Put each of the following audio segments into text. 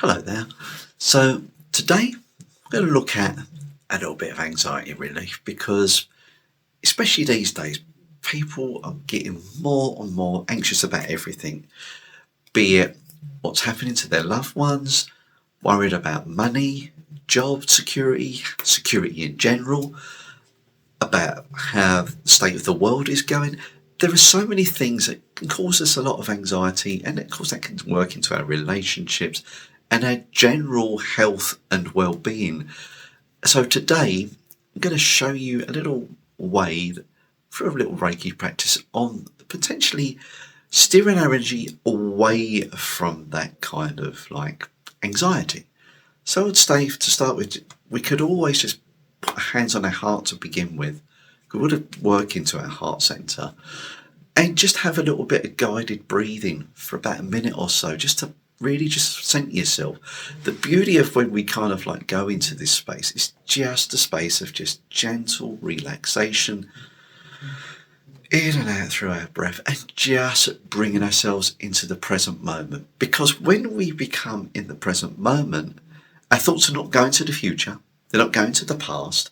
Hello there. So today we're going to look at a little bit of anxiety relief because especially these days people are getting more and more anxious about everything, be it what's happening to their loved ones, worried about money, job security, security in general, about how the state of the world is going. There are so many things that can cause us a lot of anxiety, and of course that can work into our relationships and our general health and well-being. So today I'm going to show you a little way for a little Reiki practice on potentially steering our energy away from that kind of like anxiety. So I'd say to start with, we could always just put our hands on our heart to begin with. We would work into our heart centre and just have a little bit of guided breathing for about a minute or so, just to really just center yourself. The beauty of when we kind of like go into this space is just a space of just gentle relaxation, in and out through our breath, and just bringing ourselves into the present moment. Because when we become in the present moment, our thoughts are not going to the future, they're not going to the past,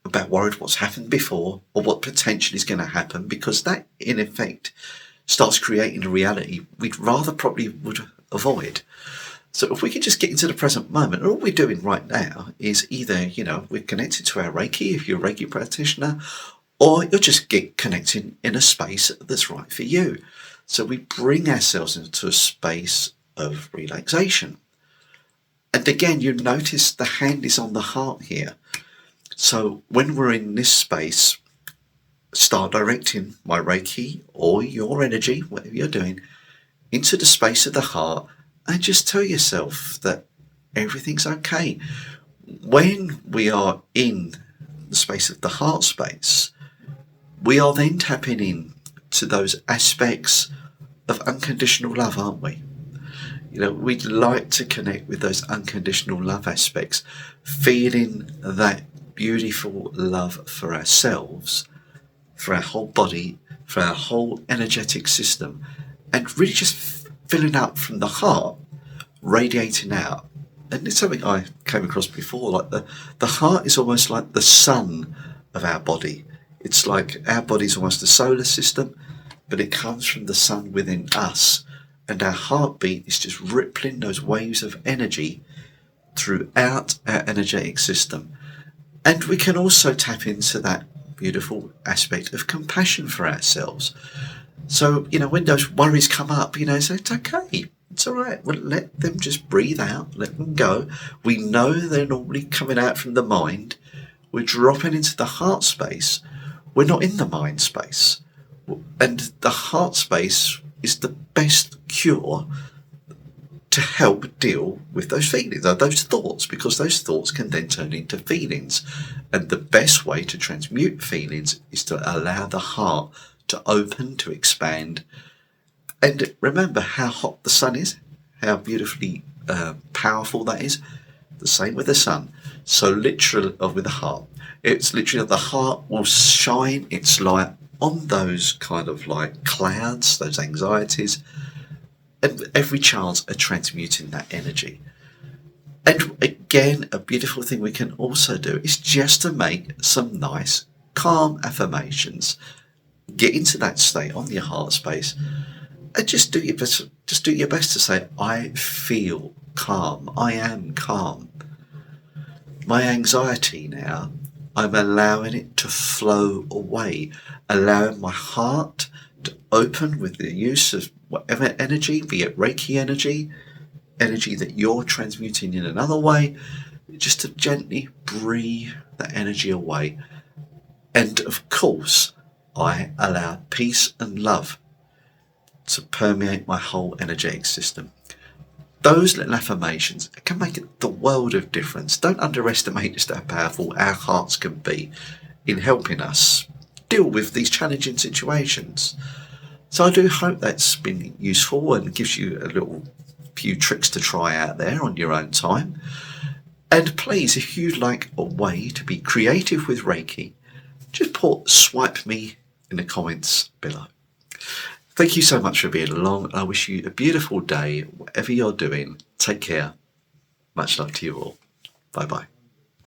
about worried what's happened before or what potentially is going to happen, because that in effect starts creating a reality we'd rather probably would avoid. So if we can just get into the present moment, and all we're doing right now is either, we're connected to our Reiki if you're a Reiki practitioner, or you're just connecting in a space that's right for you. So we bring ourselves into a space of relaxation. And again, you notice the hand is on the heart here. So when we're in this space, start directing my Reiki or your energy, whatever you're doing, into the space of the heart, and just tell yourself that everything's okay. When we are in the space of the heart space, we are then tapping in to those aspects of unconditional love, aren't we? We'd like to connect with those unconditional love aspects, feeling that beautiful love for ourselves, for our whole body, for our whole energetic system, and really just filling up from the heart, radiating out. And it's something I came across before, like the heart is almost like the sun of our body. It's like our body's almost a solar system, but it comes from the sun within us, and our heartbeat is just rippling those waves of energy throughout our energetic system. And we can also tap into that beautiful aspect of compassion for ourselves. So, when those worries come up, say, it's okay, it's all right. Well, let them just breathe out, let them go. We know they're normally coming out from the mind. We're dropping into the heart space. We're not in the mind space. And the heart space is the best cure to help deal with those feelings, or those thoughts, because those thoughts can then turn into feelings. And the best way to transmute feelings is to allow the heart to open, to expand. And remember how hot the sun is, how beautifully powerful that is. The same with the sun. So literally, with the heart, it's literally the heart will shine its light on those kind of like clouds, those anxieties, and every chance of transmuting that energy. And again, a beautiful thing we can also do is just to make some nice, calm affirmations. Get into that state on your heart space, and just do your best. Just do your best to say, "I feel calm. I am calm. My anxiety now, I'm allowing it to flow away, allowing my heart to open with the use of whatever energy, be it Reiki energy that you're transmuting in another way, just to gently breathe that energy away. And of course, I allow peace and love to permeate my whole energetic system." Those little affirmations can make the world of difference. Don't underestimate just how powerful our hearts can be in helping us deal with these challenging situations. So I do hope that's been useful and gives you a little few tricks to try out there on your own time. And please, if you'd like a way to be creative with Reiki, just swipe me in the comments below. Thank you so much for being along. I wish you a beautiful day, whatever you're doing. Take Take care. Much love to you all. Bye bye.